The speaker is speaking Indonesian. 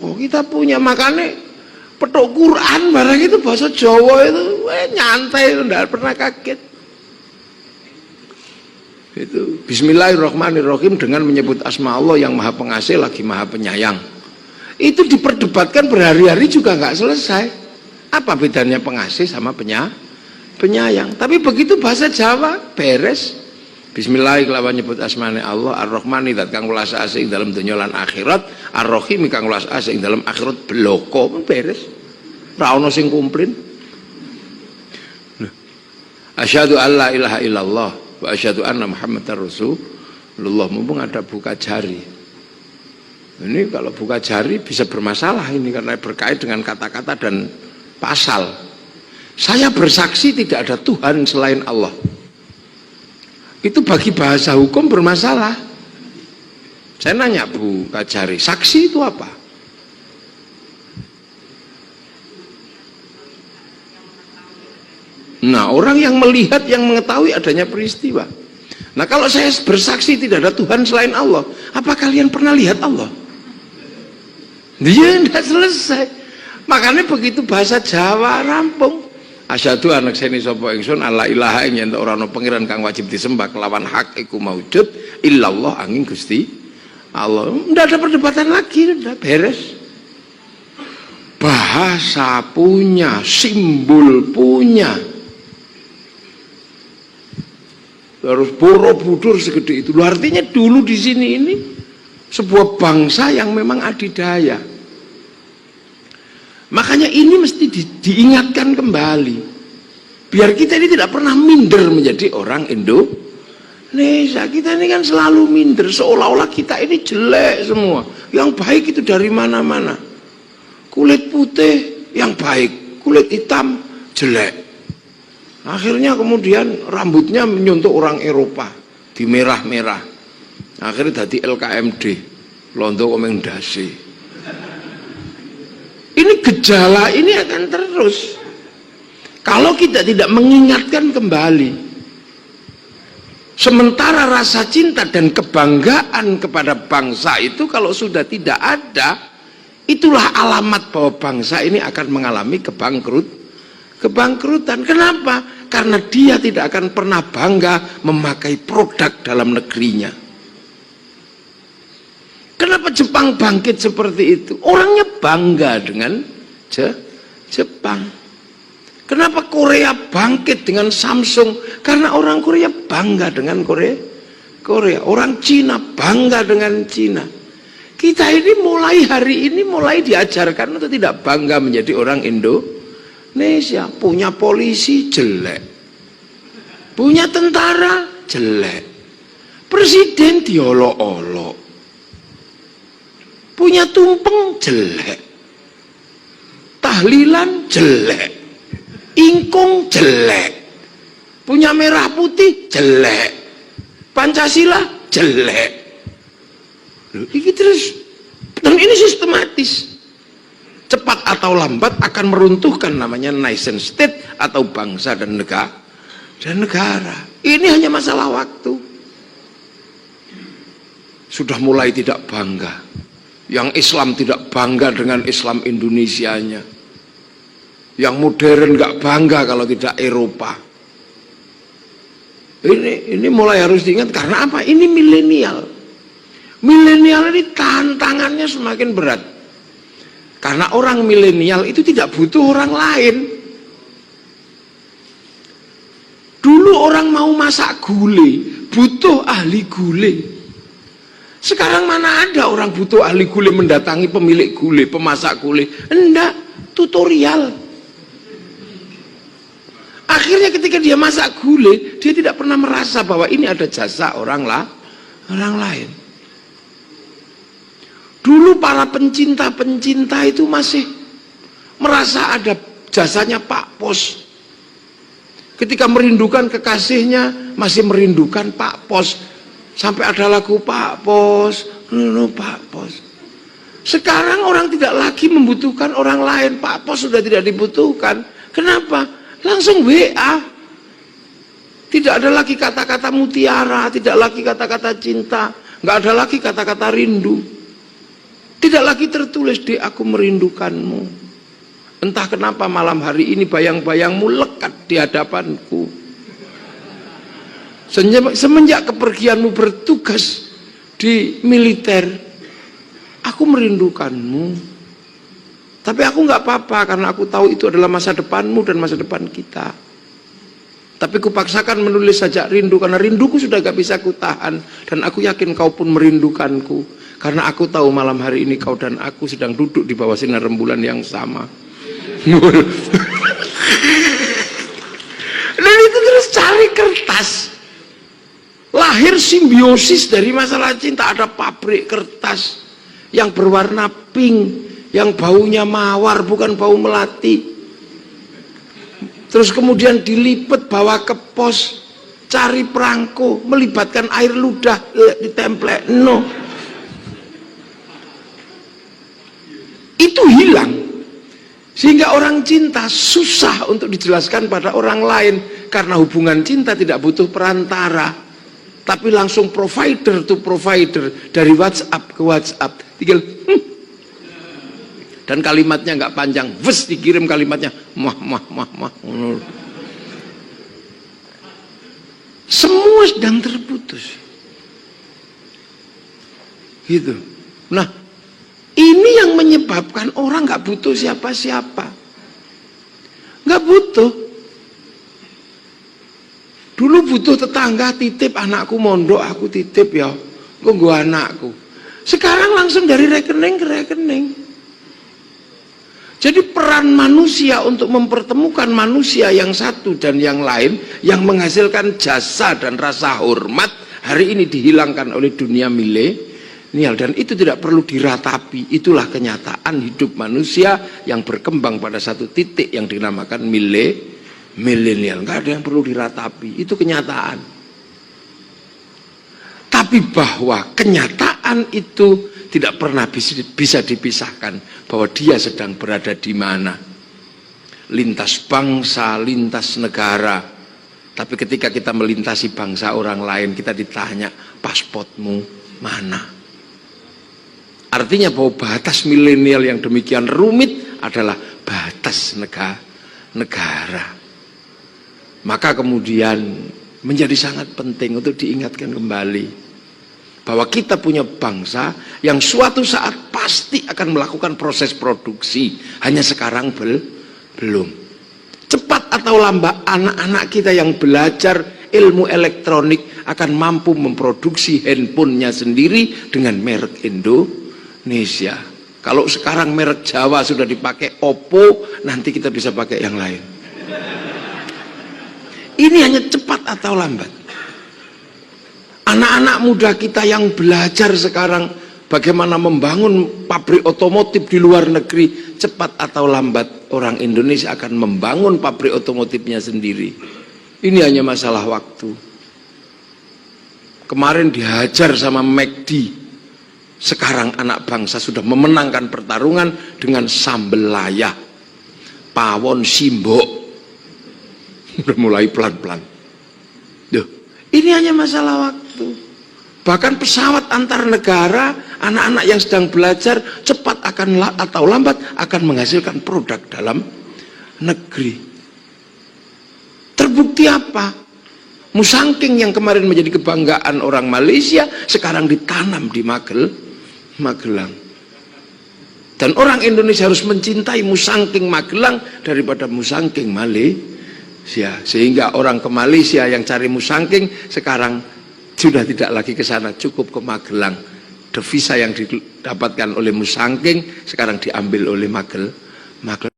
Oh, kita punya, makanya petuk Quran barang itu bahasa Jawa itu nyantai, enggak pernah kaget. Itu Bismillahirrahmanirrahim dengan menyebut asma Allah yang maha pengasih lagi maha penyayang. Itu diperdebatkan berhari-hari juga nggak selesai. Apa bedanya pengasih sama penyayang? Tapi begitu bahasa Jawa beres. Bismillahirrahmanirrahim nyebut asmane Allah Ar-Rahmani dat kang welas asih dalam dunya lan akhirat, Ar-Rahim kang welas asih dalam akhirat bloko beres. Ra ono sing kumplin. Asyhadu alla ilaha illallah wa asyhadu anna Muhammadar Rasulullah. Mumpung ada buka jari. Ini kalau buka jari bisa bermasalah ini karena berkait dengan kata-kata dan pasal. Saya bersaksi tidak ada Tuhan selain Allah. Itu bagi bahasa hukum bermasalah. Saya nanya Bu Kajari, saksi itu apa? Nah, orang yang melihat, yang mengetahui adanya peristiwa. Nah, kalau saya bersaksi tidak ada Tuhan selain Allah, apa kalian pernah lihat Allah? Dia tidak selesai. Makanya begitu bahasa Jawa rampung. Asyhadu anak seni sapa ingsun alla ilaha ing yen ora ana pangeran kang wajib disembah kelawan hak iku maujud illallah angin Gusti Allah. Enggak ada perdebatan lagi, udah beres. Bahasa punya, simbol punya. Harus Borobudur segede itu. Artinya dulu di sini ini sebuah bangsa yang memang adidaya. Makanya ini mesti diingatkan kembali. Biar kita ini tidak pernah minder menjadi orang Indonesia. Kita ini kan selalu minder. Seolah-olah kita ini jelek semua. Yang baik itu dari mana-mana. Kulit putih yang baik. Kulit hitam jelek. Akhirnya kemudian rambutnya menyuntuk orang Eropa. Di merah-merah. Akhirnya jadi LKMD. Londo Komendasi. Ini gejala ini akan terus kalau kita tidak mengingatkan kembali. Sementara rasa cinta dan kebanggaan kepada bangsa itu kalau sudah tidak ada, itulah alamat bahwa bangsa ini akan mengalami kebangkrutan. Kenapa? Karena dia tidak akan pernah bangga memakai produk dalam negerinya. Kenapa Jepang bangkit seperti itu? Orangnya bangga dengan Jepang. Kenapa Korea bangkit dengan Samsung? Karena orang Korea bangga dengan Korea. Orang Cina bangga dengan Cina. Kita ini mulai hari ini mulai diajarkan untuk tidak bangga menjadi orang Indonesia. Punya polisi jelek. Punya tentara jelek. Presiden diolok-olok. Punya tumpeng jelek, tahlilan jelek, ingkung jelek, punya merah putih jelek, Pancasila jelek. Ini terus, dan ini sistematis. Cepat atau lambat akan meruntuhkan namanya nation state atau bangsa dan negara. Ini hanya masalah waktu. Sudah mulai tidak bangga. Yang Islam tidak bangga dengan Islam Indonesianya. Yang modern nggak bangga kalau tidak Eropa. Ini mulai harus diingat karena apa? Ini milenial. Milenial ini tantangannya semakin berat. Karena orang milenial itu tidak butuh orang lain. Dulu orang mau masak gulai, butuh ahli gulai. Sekarang mana ada orang butuh ahli gulai mendatangi pemilik gulai, pemasak gulai. Enggak, tutorial. Akhirnya ketika dia masak gulai, dia tidak pernah merasa bahwa ini ada jasa orang lain. Dulu para pencinta itu masih merasa ada jasanya Pak Pos. Ketika merindukan kekasihnya, masih merindukan Pak Pos. Sampai ada lagu Pak Pos, Pak Pos. Sekarang orang tidak lagi membutuhkan orang lain. Pak Pos sudah tidak dibutuhkan. Kenapa? Langsung WA. Tidak ada lagi kata-kata mutiara, tidak lagi kata-kata cinta, nggak ada lagi kata-kata rindu. Tidak lagi tertulis, Dek, aku merindukanmu. Entah kenapa malam hari ini bayang-bayangmu lekat di hadapanku. Semenjak kepergianmu bertugas di militer, aku merindukanmu. Tapi aku nggak apa-apa karena aku tahu itu adalah masa depanmu dan masa depan kita. Tapi kupaksakan menulis saja rindu karena rinduku sudah gak bisa kutahan, dan aku yakin kau pun merindukanku karena aku tahu malam hari ini kau dan aku sedang duduk di bawah sinar rembulan yang sama. Dan itu terus cari kertas. Lahir simbiosis dari masalah cinta. Ada pabrik kertas yang berwarna pink, yang baunya mawar bukan bau melati. Terus kemudian dilipet, bawa ke pos, cari perangko, melibatkan air ludah, ditemplek, no. Itu hilang. Sehingga orang cinta susah untuk dijelaskan pada orang lain, karena hubungan cinta tidak butuh perantara, tapi langsung provider to provider, dari WhatsApp ke WhatsApp, tinggal dan kalimatnya nggak panjang, wes dikirim kalimatnya mah. Semua sedang terputus, gitu. Nah, ini yang menyebabkan orang nggak butuh siapa-siapa, nggak butuh. Dulu butuh tetangga titip, anakku mondok aku titip ya, gue anakku. Sekarang langsung dari rekening ke rekening. Jadi peran manusia untuk mempertemukan manusia yang satu dan yang lain, yang menghasilkan jasa dan rasa hormat, hari ini dihilangkan oleh dunia milenial, dan itu tidak perlu diratapi. Itulah kenyataan hidup manusia yang berkembang pada satu titik yang dinamakan milenial. Nggak ada yang perlu diratapi, itu kenyataan. Tapi bahwa kenyataan itu tidak pernah bisa dipisahkan, bahwa dia sedang berada di mana, lintas bangsa, lintas negara. Tapi ketika kita melintasi bangsa orang lain, kita ditanya, pasportmu mana? Artinya bahwa batas milenial yang demikian rumit adalah batas negara. Maka kemudian menjadi sangat penting untuk diingatkan kembali bahwa kita punya bangsa yang suatu saat pasti akan melakukan proses produksi, hanya sekarang belum. Cepat atau lambat anak-anak kita yang belajar ilmu elektronik akan mampu memproduksi handphonenya sendiri dengan merek Indonesia. Kalau sekarang merek Jawa sudah dipakai Oppo, nanti kita bisa pakai yang lain. Ini hanya cepat atau lambat. Anak-anak muda kita yang belajar sekarang bagaimana membangun pabrik otomotif di luar negeri, cepat atau lambat orang Indonesia akan membangun pabrik otomotifnya sendiri. Ini hanya masalah waktu. Kemarin dihajar sama McD, sekarang anak bangsa sudah memenangkan pertarungan dengan sambel layah, pawon simbok. Udah mulai pelan-pelan. Ini hanya masalah waktu. Bahkan pesawat antar negara, anak-anak yang sedang belajar cepat atau lambat akan menghasilkan produk dalam negeri. Terbukti apa? Musangking yang kemarin menjadi kebanggaan orang Malaysia sekarang ditanam di Magelang. Dan orang Indonesia harus mencintai musangking Magelang daripada musangking Malaysia. Sehingga orang ke Malaysia yang cari musangking sekarang sudah tidak lagi ke sana, cukup ke Magelang. Devisa yang didapatkan oleh musangking sekarang diambil oleh Magelang.